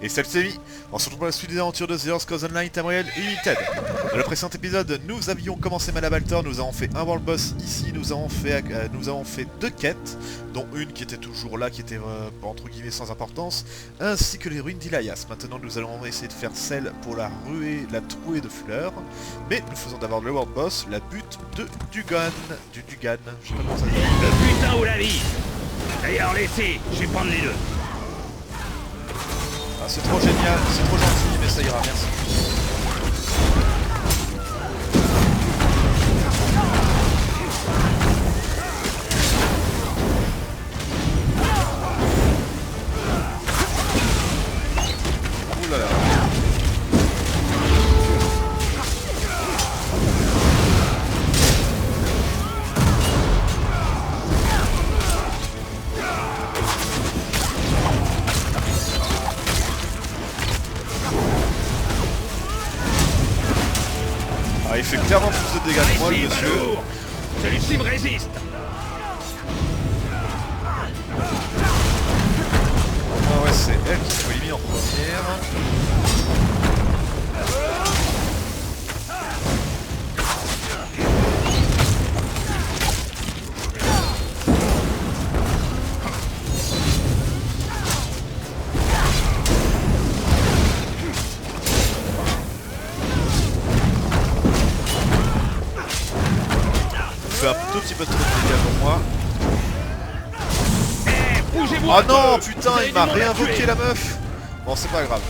Et salut c'est Mi. On se retrouve pour la suite des aventures de The Elder Scrolls Online Tamriel Unlimited. Dans le précédent épisode, nous avions commencé Malabaltor, nous avons fait un world boss ici, nous avons fait deux quêtes, dont une qui était toujours là, qui était entre guillemets sans importance, ainsi que les ruines d'Ilayas. Maintenant nous allons essayer de faire celle pour la trouée de fleurs, mais nous faisons d'abord le world boss, la butte de Dugan, je sais pas comment ça se dit. Le putain ou la vie. D'ailleurs, laissez, je vais prendre les deux. Ah, c'est trop génial, c'est trop gentil, mais ça ira, merci. Ouh là là. Ah, il fait clairement plus de dégâts que moi, le monsieur. Celui-ci me résiste. Ah ouais, c'est elle qu'il faut éliminer en première. Un tout petit peu trop de dégâts pour moi. Bougez-moi. Oh non, putain, il m'a réinvoqué la meuf. Bon, c'est pas grave.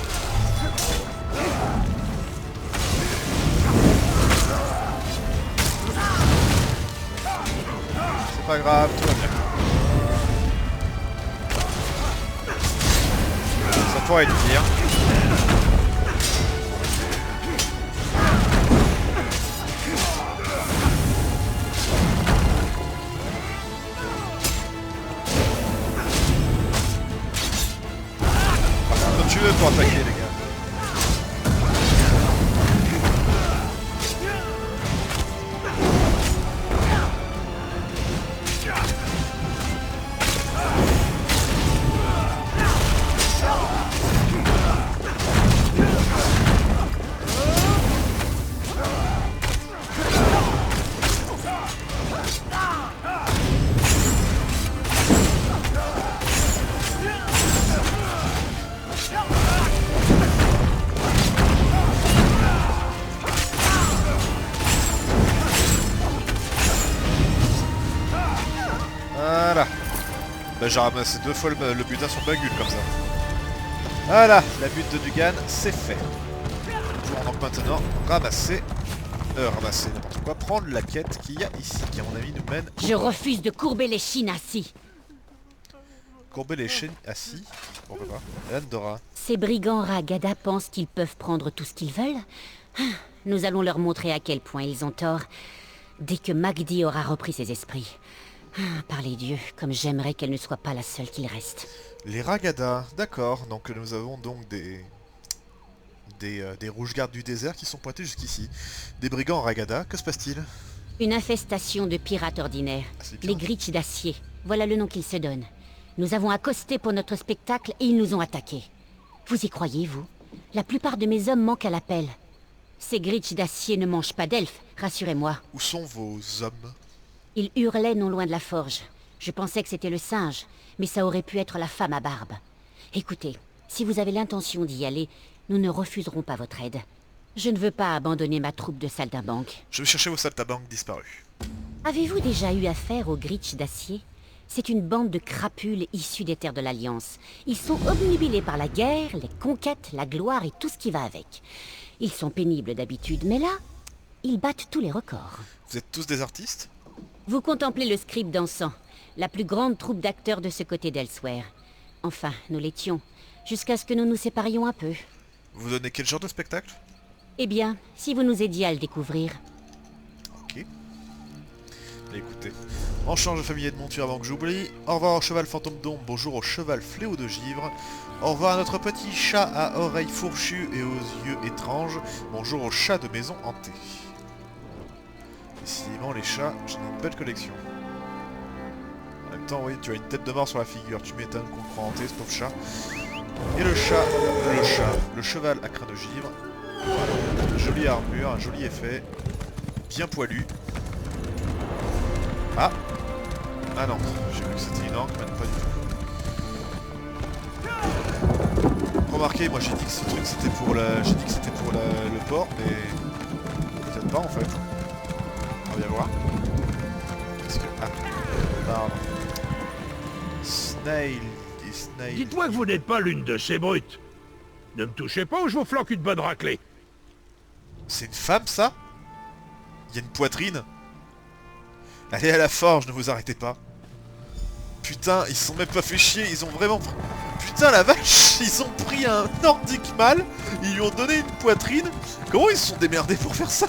C'est pas grave, tout va bien. Ça pourrait être pire. Tu veux pour attaquer les gars. Voilà. Bah, j'ai ramassé deux fois le butin sur Bagul comme ça. Voilà, la butte de Dugan, c'est fait. Nous pouvons donc maintenant ramasser n'importe quoi, prendre la quête qu'il y a ici, qui à mon avis nous mène... Je refuse de courber les chines assis. Courber les chaînes assis, pourquoi pas. Landora. Ces brigands Ragada pensent qu'ils peuvent prendre tout ce qu'ils veulent. Nous allons leur montrer à quel point ils ont tort, dès que Magdi aura repris ses esprits. Par les dieux, comme j'aimerais qu'elle ne soit pas la seule qu'il reste. Les Ragada, d'accord, donc nous avons donc des rouges-gardes du désert qui sont pointés jusqu'ici. Des brigands Ragada, que se passe-t-il? Une infestation de pirates ordinaires, les Gritch d'acier, voilà le nom qu'ils se donnent. Nous avons accosté pour notre spectacle et ils nous ont attaqués. Vous y croyez, vous? La plupart de mes hommes manquent à l'appel. Ces Gritch d'acier ne mangent pas d'elfes, rassurez-moi. Où sont vos hommes? Ils hurlaient non loin de la forge. Je pensais que c'était le singe, mais ça aurait pu être la femme à barbe. Écoutez, si vous avez l'intention d'y aller, nous ne refuserons pas votre aide. Je ne veux pas abandonner ma troupe de saltimbanques. Je vais chercher vos saltabanques disparus. Avez-vous déjà eu affaire aux Gritch d'acier? C'est une bande de crapules issus des terres de l'Alliance. Ils sont obnubilés par la guerre, les conquêtes, la gloire et tout ce qui va avec. Ils sont pénibles d'habitude, mais là, ils battent tous les records. Vous êtes tous des artistes? Vous contemplez le scribe dansant, la plus grande troupe d'acteurs de ce côté d'Elsewhere. Enfin, nous l'étions, jusqu'à ce que nous nous séparions un peu. Vous donnez quel genre de spectacle? Eh bien, si vous nous aidiez à le découvrir. Ok. Écoutez, on change de familier de monture avant que j'oublie. Au revoir au cheval fantôme d'ombre, bonjour au cheval fléau de givre. Au revoir à notre petit chat à oreilles fourchues et aux yeux étranges. Bonjour au chat de maison hantée. Décidément, les chats, j'en ai une belle collection. En même temps, oui, tu as une tête de mort sur la figure. Tu m'étonnes qu'on croit hanter ce pauvre chat. Et le chat chat, le cheval à crâne de givre. Voilà. Jolie armure, un joli effet. Bien poilu. Ah. Ah non, j'ai cru que c'était une encre, mais pas du tout. Remarquez, moi j'ai dit que ce truc c'était pour le port, mais peut-être pas en fait. On va bien voir. Qu'est-ce que... Ah, pardon. Snail. Dites-moi que vous n'êtes pas l'une de ces brutes. Ne me touchez pas ou je vous flanque une bonne raclée. C'est une femme ça? Il y a une poitrine? Allez à la forge, ne vous arrêtez pas. Putain, ils se sont même pas fait chier, ils ont vraiment... Putain la vache, ils ont pris un nordique mâle, ils lui ont donné une poitrine. Comment ils se sont démerdés pour faire ça?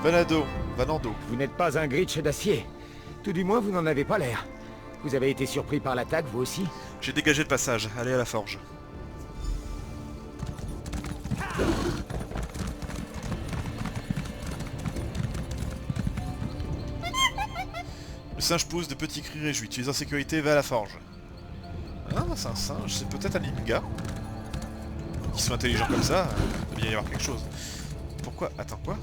Vanando. Vous n'êtes pas un Gritch d'acier. Tout du moins, vous n'en avez pas l'air. Vous avez été surpris par l'attaque, vous aussi? J'ai dégagé le passage, allez à la forge. Le singe pousse de petits cris réjouis. Tu es en sécurité, va à la forge. Ah, c'est un singe, c'est peut-être un Limga. Ils sont intelligents comme ça, il doit bien y avoir quelque chose. Pourquoi? Attends, quoi?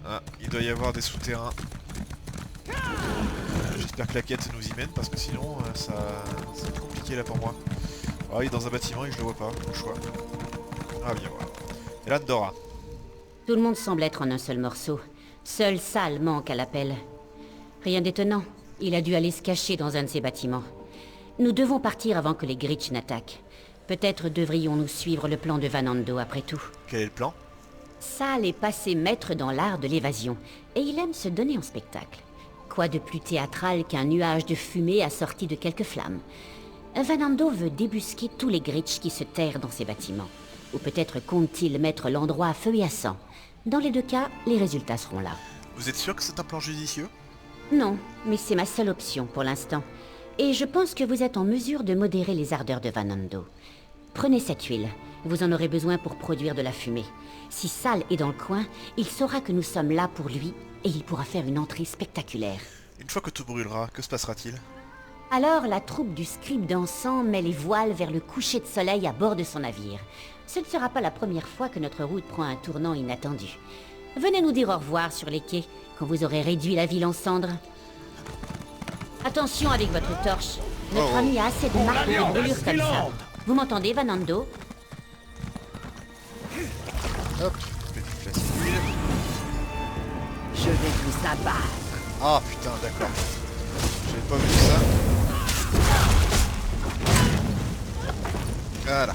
Ah, il doit y avoir des souterrains. J'espère que la quête nous y mène, parce que sinon, ça va être compliqué là pour moi. Ah, il est dans un bâtiment et je le vois pas, au choix. Ah, bien voilà. Et là, Dora. Tout le monde semble être en un seul morceau. Seul Sal manque à l'appel. Rien d'étonnant. Il a dû aller se cacher dans un de ces bâtiments. Nous devons partir avant que les Gritch n'attaquent. Peut-être devrions-nous suivre le plan de Vanando après tout. Quel est le plan? Sal est passé maître dans l'art de l'évasion, et il aime se donner en spectacle. Quoi de plus théâtral qu'un nuage de fumée assorti de quelques flammes? Vanando veut débusquer tous les Gritch qui se terrent dans ces bâtiments. Ou peut-être compte-t-il mettre l'endroit à feu et à sang. Dans les deux cas, les résultats seront là. Vous êtes sûr que c'est un plan judicieux? Non, mais c'est ma seule option pour l'instant. Et je pense que vous êtes en mesure de modérer les ardeurs de Vanando. Prenez cette huile. Vous en aurez besoin pour produire de la fumée. Si Sal est dans le coin, il saura que nous sommes là pour lui et il pourra faire une entrée spectaculaire. Une fois que tout brûlera, que se passera-t-il? Alors la troupe du scribe d'encens met les voiles vers le coucher de soleil à bord de son navire. Ce ne sera pas la première fois que notre route prend un tournant inattendu. Venez nous dire au revoir sur les quais, quand vous aurez réduit la ville en cendres. Attention avec votre torche. Notre ami a assez de marques de brûlure comme ça. Vous m'entendez, Vanando? Hop, petite flèche. Je vais vous abattre. Ah putain, d'accord. J'avais pas vu ça. Voilà.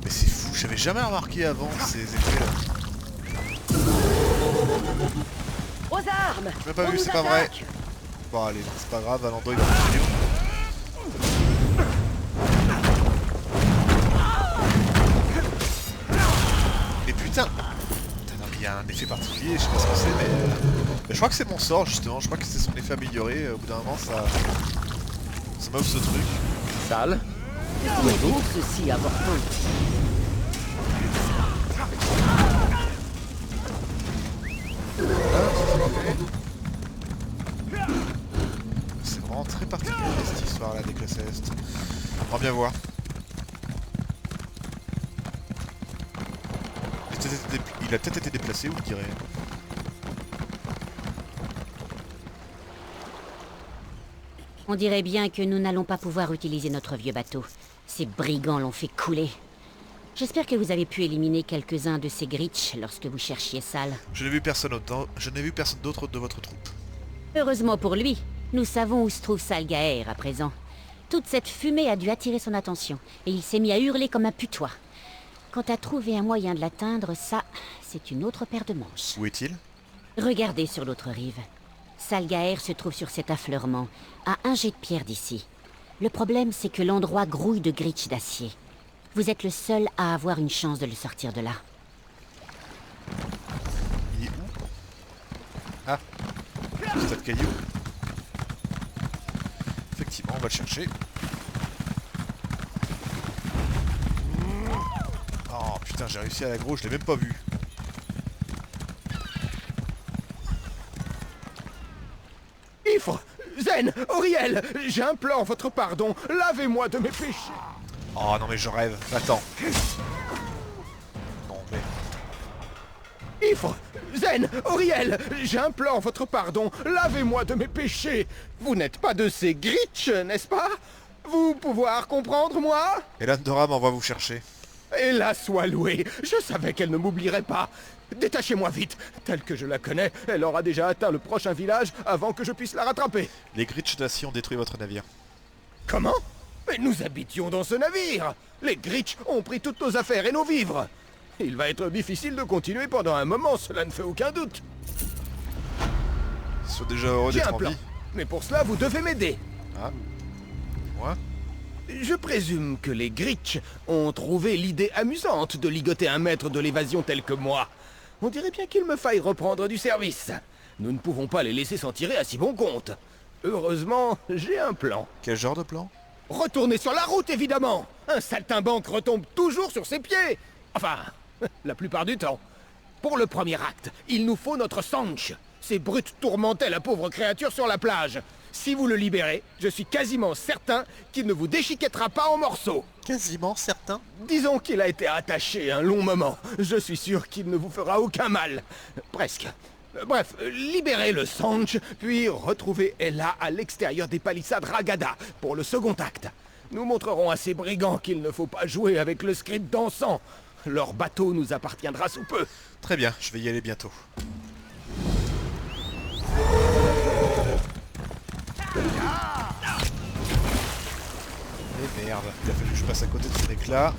Mais c'est fou, j'avais jamais remarqué avant ces effets-là. Aux armes! Je l'ai pas vu, c'est pas vrai. Bon allez, c'est pas grave, Valando il va continuer. Mais putain! Il y a un effet particulier, je sais pas ce que c'est, mais je crois que c'est mon sort justement, je crois que c'est son effet amélioré, au bout d'un moment ça m'offre ce truc. Sale. Pouvez-vous ceci important? C'est vraiment très particulier cette histoire là avec le Céleste. On va bien voir. Il a peut-être été déplacé, vous le direz. On dirait bien que nous n'allons pas pouvoir utiliser notre vieux bateau. Ces brigands l'ont fait couler. J'espère que vous avez pu éliminer quelques-uns de ces Gritch lorsque vous cherchiez Sal. Je n'ai vu personne d'autre de votre troupe. Heureusement pour lui, nous savons où se trouve Salgaer à présent. Toute cette fumée a dû attirer son attention, et il s'est mis à hurler comme un putois. Quant à trouver un moyen de l'atteindre, ça, c'est une autre paire de manches. Où est-il? Regardez sur l'autre rive. Salgaer se trouve sur cet affleurement, à un jet de pierre d'ici. Le problème, c'est que l'endroit grouille de Gritch d'acier. Vous êtes le seul à avoir une chance de le sortir de là. Il est où? Ah, ce tas de cailloux. Effectivement, on va le chercher. Oh putain, j'ai réussi à l'aggro, je l'ai même pas vu. Ifre, Zen, Auriel, j'implore votre pardon, lavez-moi de mes péchés. Oh non mais je rêve, attends. Non mais... Ifre, Zen, Auriel, j'implore votre pardon, lavez-moi de mes péchés. Vous n'êtes pas de ces Gritch, n'est-ce pas? Vous pouvoir comprendre, moi? Elandora m'envoie vous chercher. Hélas soit louée, je savais qu'elle ne m'oublierait pas. Détachez-moi vite, telle que je la connais, elle aura déjà atteint le prochain village avant que je puisse la rattraper. Les Gritch d'acier ont détruit votre navire. Comment? Mais nous habitions dans ce navire. Les Gritch ont pris toutes nos affaires et nos vivres. Il va être difficile de continuer pendant un moment, cela ne fait aucun doute. Ils sont déjà heureux J'ai d'être un en plan, vie. mais pour cela vous devez m'aider. Ah. Moi? Je présume que les Gritch ont trouvé l'idée amusante de ligoter un maître de l'évasion tel que moi. On dirait bien qu'il me faille reprendre du service. Nous ne pouvons pas les laisser s'en tirer à si bon compte. Heureusement, j'ai un plan. Quel genre de plan? Retourner sur la route, évidemment. Un saltimbanque retombe toujours sur ses pieds. Enfin, la plupart du temps. Pour le premier acte, il nous faut notre Sanch. Ces brutes tourmentaient la pauvre créature sur la plage. Si vous le libérez, je suis quasiment certain qu'il ne vous déchiquettera pas en morceaux. Quasiment certain. Disons qu'il a été attaché un long moment. Je suis sûr qu'il ne vous fera aucun mal. Presque. Bref, libérez le Sanch, puis retrouvez Ella à l'extérieur des palissades Ragada pour le second acte. Nous montrerons à ces brigands qu'il ne faut pas jouer avec le script dansant. Leur bateau nous appartiendra sous peu. Très bien, je vais y aller bientôt. Et merde, il a fallu que je passe à côté de ce mec là.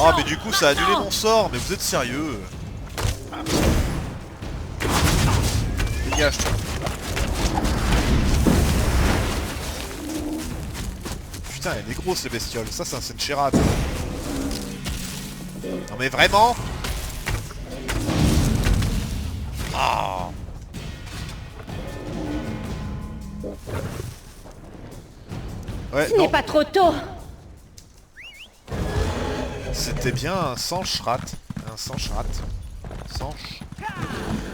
Oh mais du coup ça a annulé mon sort, mais vous êtes sérieux? Dégage toi. Putain elle est grosse les bestioles, ça c'est un Senshira. Non mais vraiment? Ah. Ouais, Ce n'est pas trop tôt. C'était bien un Sanchrat. Un Sanchrat. Sanch.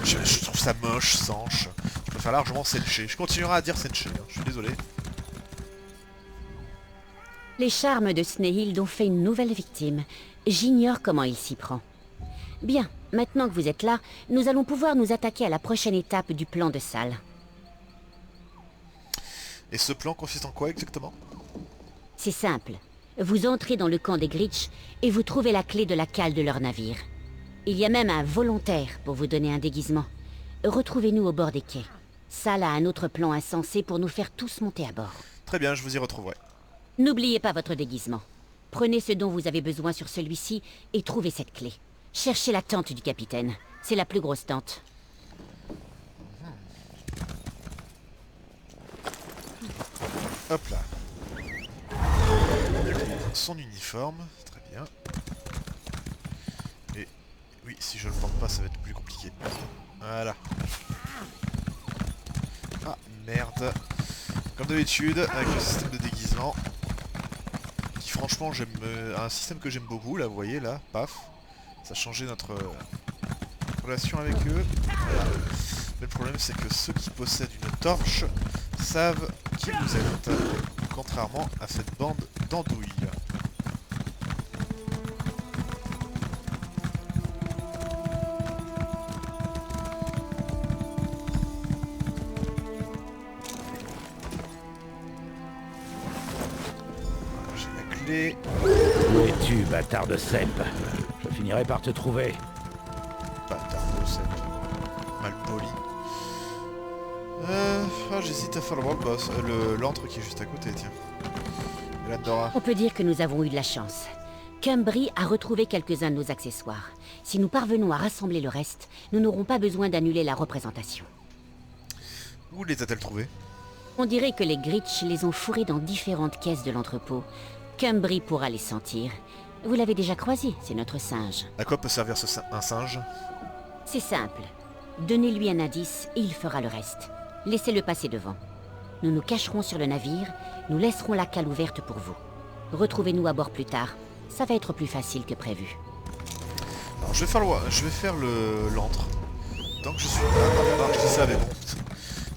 Je trouve ça moche, Sanch. Je préfère largement Senché. Je continuerai à dire Senché, hein. Je suis désolé. Les charmes de Snehild ont fait une nouvelle victime. J'ignore comment il s'y prend. Bien, maintenant que vous êtes là, nous allons pouvoir nous attaquer à la prochaine étape du plan de Sal. Et ce plan consiste en quoi exactement? C'est simple. Vous entrez dans le camp des Gritch et vous trouvez la clé de la cale de leur navire. Il y a même un volontaire pour vous donner un déguisement. Retrouvez-nous au bord des quais. Sal a un autre plan insensé pour nous faire tous monter à bord. Très bien, je vous y retrouverai. N'oubliez pas votre déguisement. Prenez ce dont vous avez besoin sur celui-ci et trouvez cette clé. Cherchez la tente du capitaine. C'est la plus grosse tente. Hop là. Son uniforme, très bien. Et oui, si je le porte pas, ça va être plus compliqué. Voilà. Ah, merde. Comme d'habitude, avec le système de déguisement. Qui franchement, j'aime un système que j'aime beaucoup, là, vous voyez, là, paf. Ça a changé notre relation avec eux. Voilà. Le problème, c'est que ceux qui possèdent une torche savent qui vous êtes. Contrairement à cette bande d'andouilles. J'ai la clé. Où es-tu, bâtard de cèpe? Je finirai par te trouver. Bâtard de cèpe. Mal poli. J'hésite à faire le world boss. L'antre qui est juste à côté, tiens. Elandora. On peut dire que nous avons eu de la chance. Cumbry a retrouvé quelques-uns de nos accessoires. Si nous parvenons à rassembler le reste, nous n'aurons pas besoin d'annuler la représentation. Où les a-t-elle trouvés? On dirait que les Gritch les ont fourrés dans différentes caisses de l'entrepôt. Cumbry pourra les sentir. Vous l'avez déjà croisé, c'est notre singe. À quoi peut servir un singe? C'est simple. Donnez-lui un indice et il fera le reste. Laissez-le passer devant. Nous nous cacherons sur le navire, nous laisserons la cale ouverte pour vous. Retrouvez-nous à bord plus tard. Ça va être plus facile que prévu. Alors je vais faire l'antre. Tant que je suis là, je dis ça mais bon.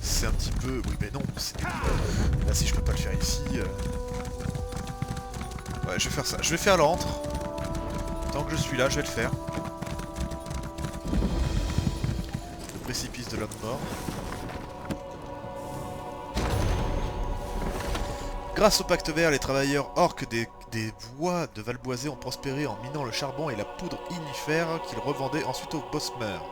C'est un petit peu... Oui mais non, là si je peux pas le faire ici... Ouais, je vais faire ça. Je vais faire l'antre. Tant que je suis là, je vais le faire. Le précipice de l'homme mort. Grâce au pacte vert, les travailleurs orques des bois de Valboisé ont prospéré en minant le charbon et la poudre inifère qu'ils revendaient ensuite aux bossemeurs.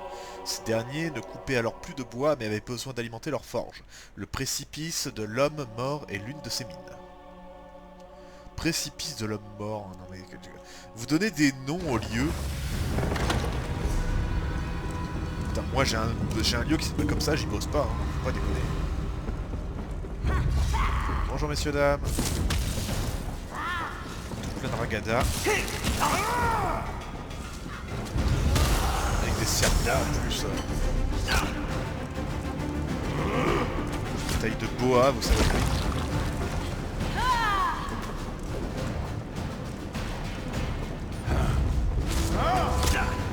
Ces derniers ne coupaient alors plus de bois mais avaient besoin d'alimenter leur forge. Le précipice de l'homme mort est l'une de ces mines. Précipice de l'homme mort. Non, mais... Vous donnez des noms aux lieux. Putain, moi j'ai un lieu qui s'appelle comme ça, j'y bosse pas, hein. Faut pas déconner. Bonjour messieurs dames. Plein de ragada. Avec des serpents en plus. Taille de boa, vous savez.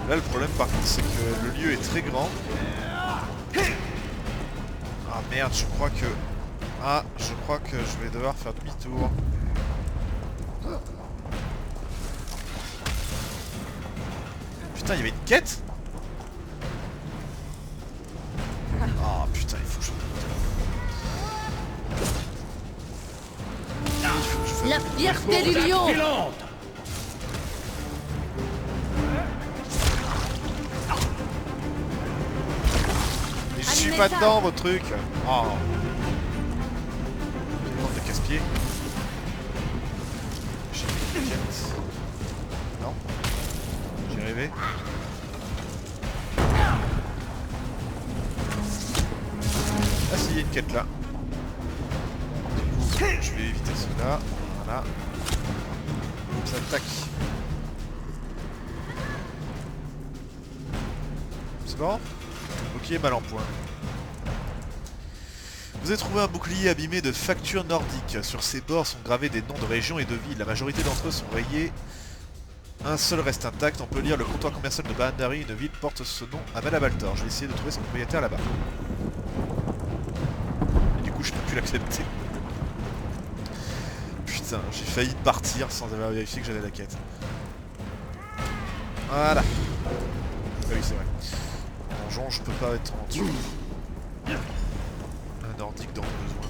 Là le problème par contre c'est que le lieu est très grand. Ah merde, je crois que... Ah, je crois que je vais devoir faire demi-tour. Putain, il y avait une quête? Ah putain, il faut que je... La fierté du lion! Mais je suis pas dedans, vos trucs. Oh. De casse-pied. J'ai une quête. Non. J'ai rêvé. Ah si, il y a une quête là. Du coup, je vais éviter cela. Voilà. Ça attaque. C'est bon? Ok, mal en point. Vous avez trouvé un bouclier abîmé de factures nordiques. Sur ses bords sont gravés des noms de régions et de villes. La majorité d'entre eux sont rayés. Un seul reste intact. On peut lire le comptoir commercial de Baandari. Une ville porte ce nom à Malabaltor. Je vais essayer de trouver son propriétaire là-bas. Et du coup, je peux plus l'accepter. Putain, j'ai failli partir sans avoir vérifié que j'avais la quête. Voilà. Ah oui, c'est vrai. Donjon, je peux pas être en dessous. Un nordique dans le besoin.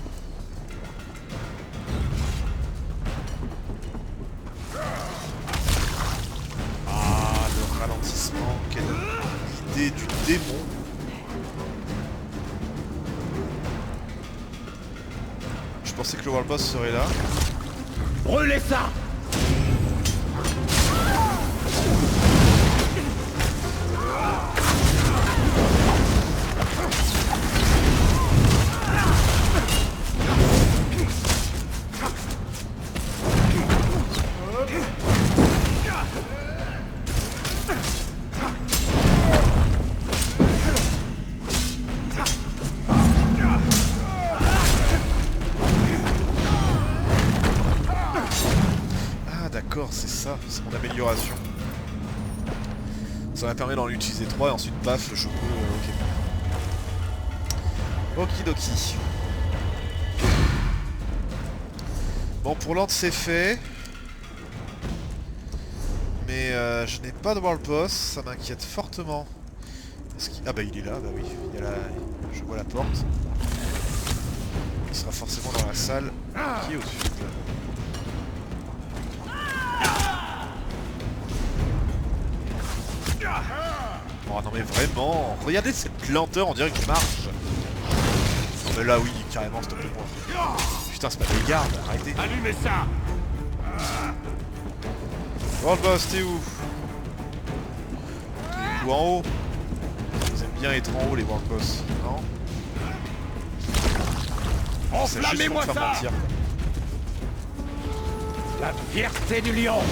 Ah, le ralentissement, quelle idée du démon. Je pensais que le World Boss serait là. Brûlez ça! C'est ça, c'est mon amélioration. Ça va permettre d'en utiliser 3 et ensuite paf, je peux... ok. Okidoki. Bon, pour l'antre c'est fait. Mais je n'ai pas de World Boss, ça m'inquiète fortement. Ah bah il est là, bah oui, il y a je vois la porte. Il sera forcément dans la salle qui est au-dessus. Oh non mais vraiment, regardez cette lenteur, on dirait que je marche. Non mais là oui, carrément, stop de moi. Putain, c'est pas des gardes, arrêtez. Allumez ça! World Boss, t'es où? Ou en haut? Vous aimez bien être en haut les World Boss, non? Enflammez-moi ça! Mentir, la fierté du lion!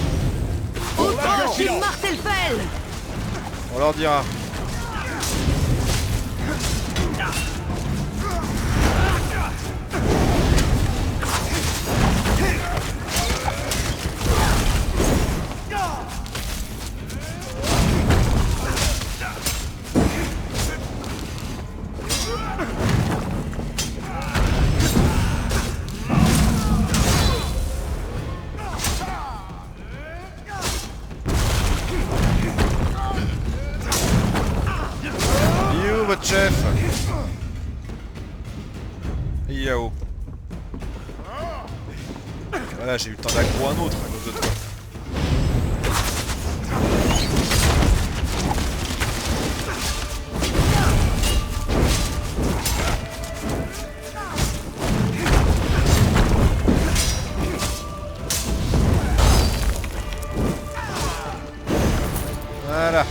Autant qu'il Martelfell! on leur dira. notre chef. Et là-haut. Voilà, j'ai eu le temps d'aggro un autre à cause de toi. Voilà.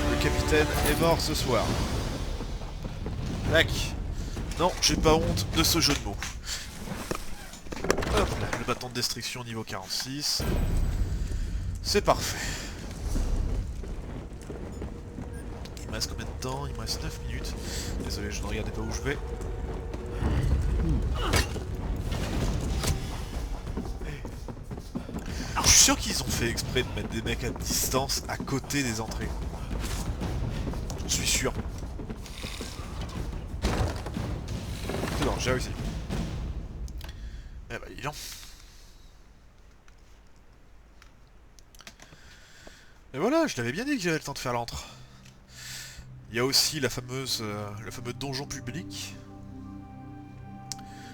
Le capitaine est mort ce soir. Tac. Non, j'ai pas honte de ce jeu de mots. Hop là, le bâton de destruction niveau 46. C'est parfait. Il me reste combien de temps? Il me reste 9 minutes. Désolé, je ne regardais pas où je vais. Je suis sûr qu'ils ont fait exprès de mettre des mecs à distance à côté des entrées. J'en suis sûr. C'est bon, j'ai réussi. Eh bah dis donc. Et voilà, je l'avais bien dit que j'avais le temps de faire l'antre. Il y a aussi le fameux donjon public.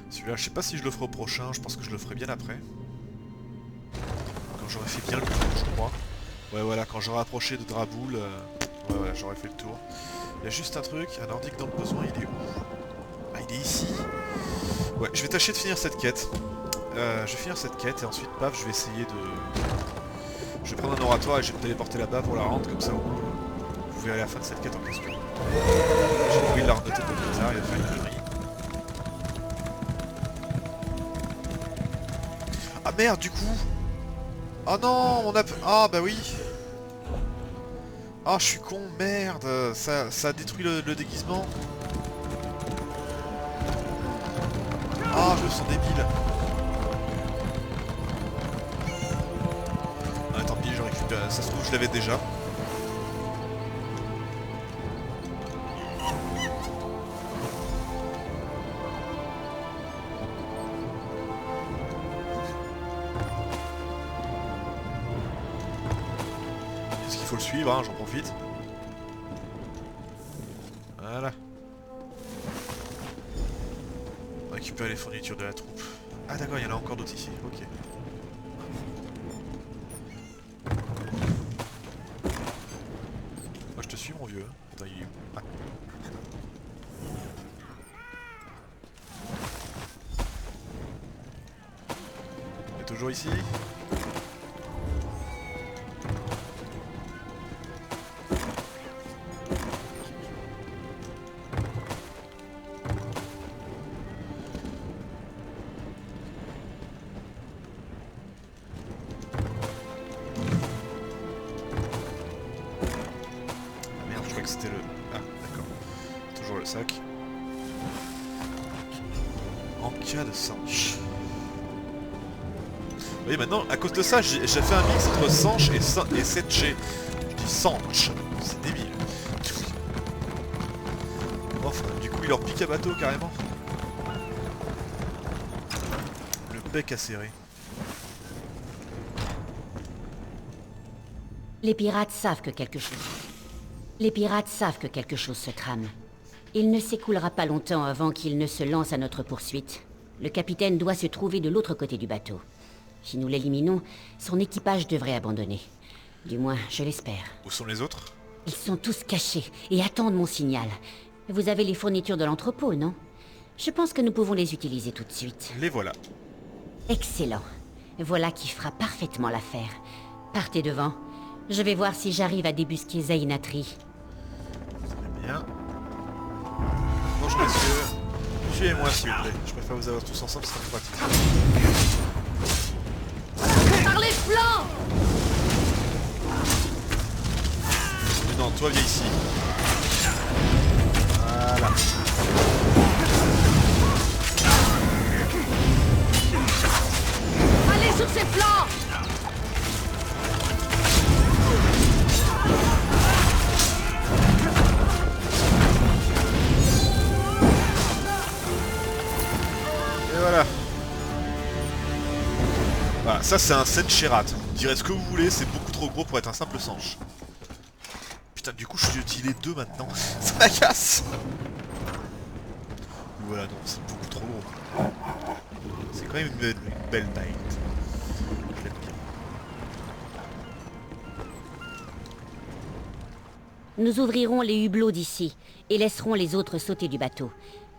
Celui-là, je sais pas si je le ferai au prochain, je pense que je le ferai bien après. Quand j'aurai fait bien le tour, je crois. Ouais voilà, quand j'aurai approché de Draboul, ouais voilà, j'aurai fait le tour. Il y a juste un truc, un nordique dans le besoin, il est où? Ah, il est ici. Ouais, je vais tâcher de finir cette quête. Je vais finir cette quête et ensuite, paf, je vais essayer de... Je vais prendre un oratoire et je vais me téléporter là-bas pour la rendre, comme ça vous verrez la fin de cette quête en question. J'ai pris l'arme de tête de Blizzard, il va faire une connerie. Ah merde, du coup. Oh non, on a... Ah bah oui. Ah, je suis con, merde. Ça a détruit le déguisement. Ah, je me sens débile. Ah, tant pis, je récupère. Ça se trouve, je l'avais déjà. Est-ce qu'il faut le suivre, hein, j'en profite. Voilà. Récupérer les fournitures de la troupe. Ah d'accord, il y en a encore d'autres ici, ok. Moi je te suis mon vieux. Attends, il est où? Ah. Il est toujours ici. C'était le... Ah, d'accord. Toujours le sac. En cas de Sanche. Vous voyez, maintenant, à cause de ça, j'ai fait un mix entre Sanche et 7G. Je dis Sanche. C'est débile. Enfin, du coup, il leur pique à bateau, carrément. Le bec acéré. Les pirates savent que quelque chose... Les pirates savent que quelque chose se trame. Il ne s'écoulera pas longtemps avant qu'ils ne se lancent à notre poursuite. Le capitaine doit se trouver de l'autre côté du bateau. Si nous l'éliminons, son équipage devrait abandonner. Du moins, je l'espère. Où sont les autres? Ils sont tous cachés et attendent mon signal. Vous avez les fournitures de l'entrepôt, non? Je pense que nous pouvons les utiliser tout de suite. Les voilà. Excellent. Voilà qui fera parfaitement l'affaire. Partez devant. Je vais voir si j'arrive à débusquer Zainatri. Bien. Bonjour messieurs. Suivez-moi s'il vous plaît. Je préfère vous avoir tous ensemble, c'est très pratique. Par les flancs! Mais non, toi viens ici. Voilà. Allez sur ses flancs! Voilà. Voilà, ça c'est un Sencherat. Vous direz ce que vous voulez, c'est beaucoup trop gros pour être un simple Sanche. Putain, putain, du coup je suis utilisé les deux maintenant. Ça m'agace. Voilà, non, c'est beaucoup trop gros. C'est quand même une belle taille. Je l'aime bien. Nous ouvrirons les hublots d'ici et laisserons les autres sauter du bateau.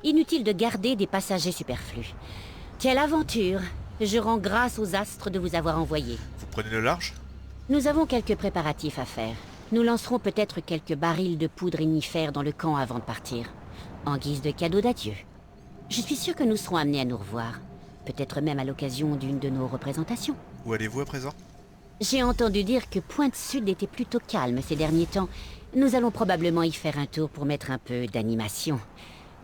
Inutile de garder des passagers superflus. Quelle aventure! Je rends grâce aux astres de vous avoir envoyé. Vous prenez le large? Nous avons quelques préparatifs à faire. Nous lancerons peut-être quelques barils de poudre ignífère dans le camp avant de partir, en guise de cadeau d'adieu. Je suis sûr que nous serons amenés à nous revoir. Peut-être même à l'occasion d'une de nos représentations. Où allez-vous à présent? J'ai entendu dire que Pointe-Sud était plutôt calme ces derniers temps. Nous allons probablement y faire un tour pour mettre un peu d'animation.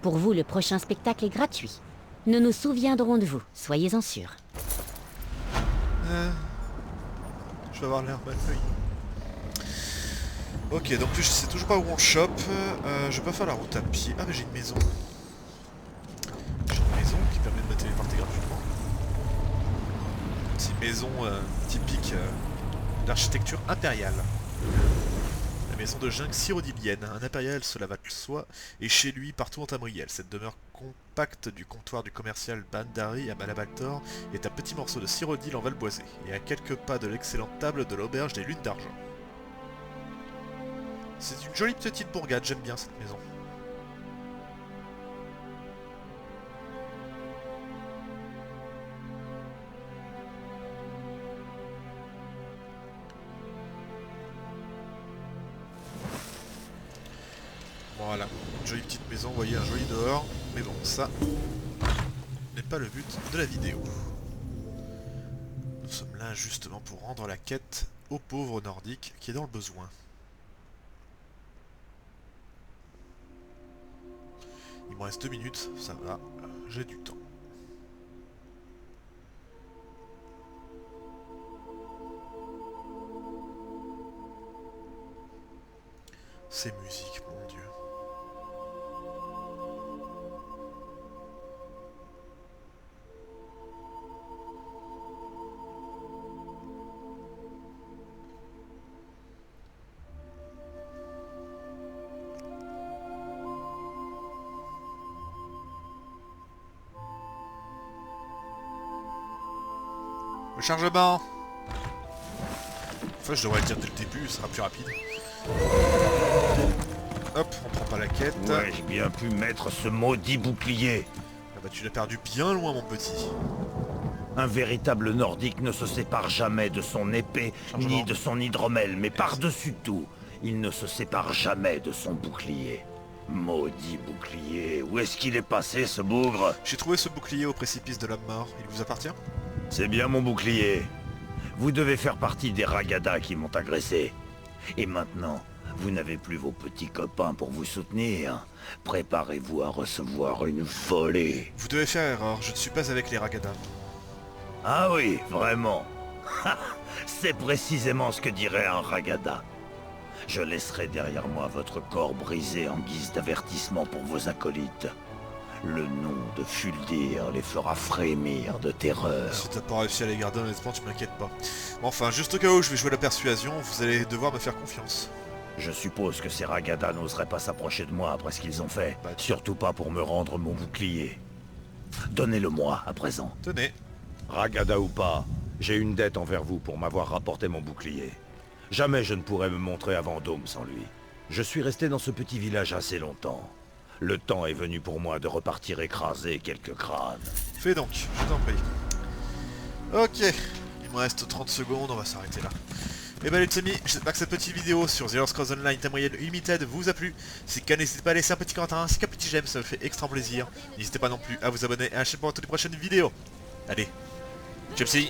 Pour vous, le prochain spectacle est gratuit. Nous nous souviendrons de vous, soyez-en sûrs. Je vais avoir l'air mal feuille. Ok, donc je sais toujours pas où on chope. Je vais pas faire la route à pied. Ah mais j'ai une maison. J'ai une maison qui permet de me téléporter gratuitement. C'est une maison typique d'architecture impériale. La maison de jungle syrodilienne. Un impérial, cela va de soi, et chez lui partout en Tamriel. Cette demeure compacte du comptoir du commercial Bandari à Malabaltor est un petit morceau de Cyrodiil en Valboisé, et à quelques pas de l'excellente table de l'auberge des Lunes d'Argent. C'est une jolie petite bourgade, j'aime bien cette maison. Voilà, une jolie petite maison, vous voyez, un joli dehors, mais bon, ça n'est pas le but de la vidéo. Nous sommes là justement pour rendre la quête au pauvre nordique qui est dans le besoin. Il me reste 2 minutes, ça va, j'ai du temps. Ces musiques, mon Dieu. Le chargement. Enfin, je devrais le dire dès le début, ce sera plus rapide. Hop, on prend pas la quête. Ouais, j'ai bien pu mettre ce maudit bouclier. Ah bah tu l'as perdu bien loin, mon petit. Un véritable nordique ne se sépare jamais de son épée, ni de son hydromel, mais par-dessus tout, il ne se sépare jamais de son bouclier. Maudit bouclier, où est-ce qu'il est passé, ce bougre? J'ai trouvé ce bouclier au précipice de la mort, il vous appartient? C'est bien mon bouclier. Vous devez faire partie des ragadas qui m'ont agressé. Et maintenant, vous n'avez plus vos petits copains pour vous soutenir. Préparez-vous à recevoir une volée. Vous devez faire erreur, je ne suis pas avec les ragadas. Ah oui, vraiment. C'est précisément ce que dirait un ragada. Je laisserai derrière moi votre corps brisé en guise d'avertissement pour vos acolytes. Le nom de Fuldir les fera frémir de terreur. Si t'as pas réussi à les garder, honnêtement, tu m'inquiètes pas. Bon, enfin, juste au cas où je vais jouer la persuasion, vous allez devoir me faire confiance. Je suppose que ces ragadas n'oseraient pas s'approcher de moi après ce qu'ils ont fait. Surtout pas pour me rendre mon bouclier. Donnez-le-moi à présent. Tenez. Ragada ou pas, j'ai une dette envers vous pour m'avoir rapporté mon bouclier. Jamais je ne pourrais me montrer à Vendôme sans lui. Je suis resté dans ce petit village assez longtemps. Le temps est venu pour moi de repartir écraser quelques crânes. Fais donc, je t'en prie. Ok, il me reste 30 secondes, on va s'arrêter là. Et bah les amis, j'espère que cette petite vidéo sur The Elder Scrolls Online Tamriel Unlimited vous a plu. Si c'est le cas, n'hésitez pas à laisser un petit commentaire ainsi qu'un petit j'aime, ça me fait extrêmement plaisir. N'hésitez pas non plus à vous abonner à la chaîne pour toutes les prochaines vidéos. Allez, ciao psy.